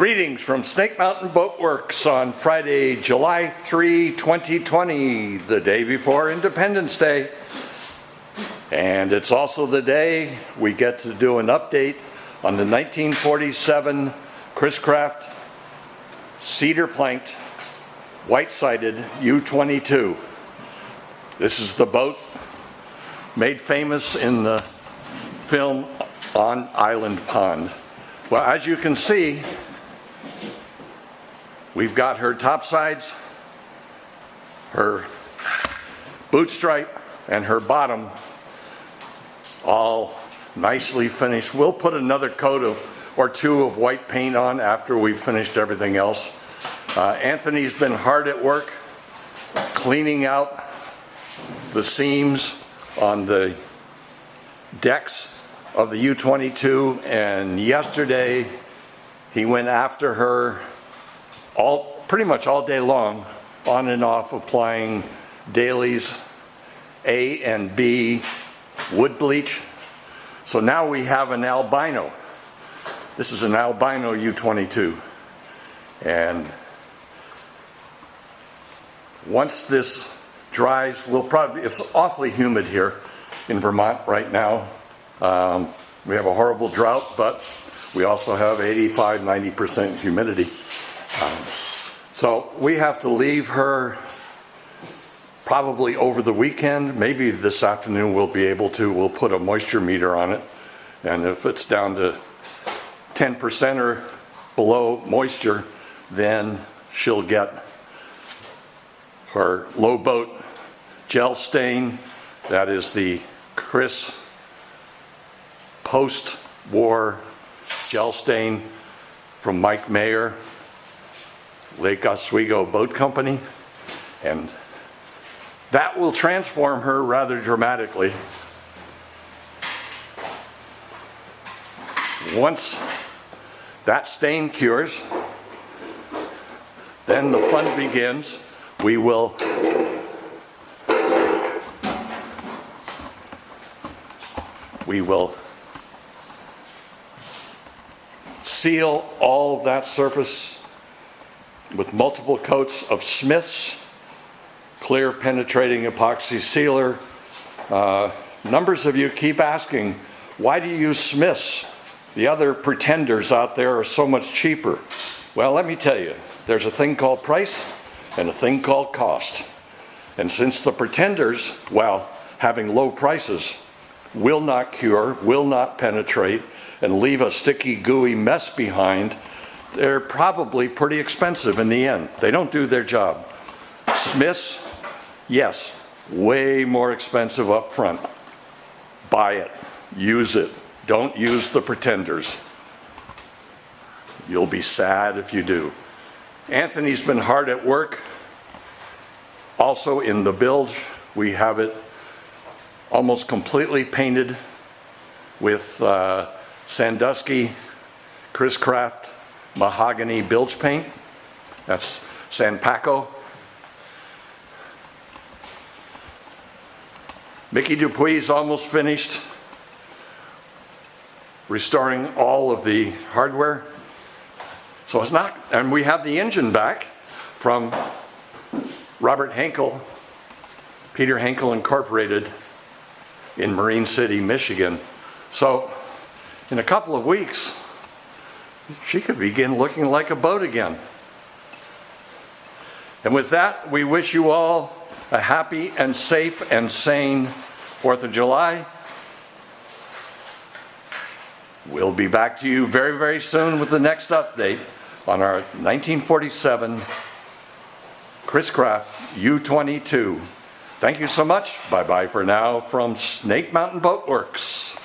Greetings from Snake Mountain Boatworks on Friday, July 3, 2020, the day before Independence Day. And it's also the day we get to do an update on the 1947 Chris Craft cedar planked, white-sided U22. This is the boat made famous in the film On Island Pond. Well, as you can see, we've got her topsides, her boot stripe, and her bottom all nicely finished. We'll put another coat or two of white paint on after we've finished everything else. Anthony's been hard at work cleaning out the seams on the decks of the U22, and yesterday he went after her pretty much all day long, on and off, applying Daly's A and B wood bleach. So now we have an albino. This is an albino U22, and once this dries, it's awfully humid here in Vermont right now. We have a horrible drought, but we also have 85–90% humidity. So we have to leave her probably over the weekend. Maybe this afternoon we'll put a moisture meter on it. And if it's down to 10% or below moisture, then she'll get her low boat gel stain. That is the Chris post-war gel stain from Mike Mayer, Lake Oswego Boat Company, and that will transform her rather dramatically. Once that stain cures, then the fun begins. We will seal all that surface with multiple coats of Smith's clear penetrating epoxy sealer. Numbers of you keep asking, why do you use Smith's? The other pretenders out there are so much cheaper. Well, let me tell you, there's a thing called price and a thing called cost. And since the pretenders, while having low prices, will not cure, will not penetrate, and leave a sticky, gooey mess behind, they're probably pretty expensive in the end. They don't do their job. Smith's, yes, way more expensive up front. Buy it, use it. Don't use the pretenders. You'll be sad if you do. Anthony's been hard at work. Also in the bilge, we have it almost completely painted with Sandusky Chris Craft mahogany bilge paint. That's Sanpaco. Mickey Dupuy's almost finished restoring all of the hardware. So it's not, and we have the engine back from Robert Henkel, Peter Henkel Incorporated in Marine City, Michigan. So in a couple of weeks, she could begin looking like a boat again. And with that, we wish you all a happy and safe and sane 4th of July. We'll be back to you very, very soon with the next update on our 1947 Chris Craft U22. Thank you so much. Bye-bye for now from Snake Mountain Boatworks.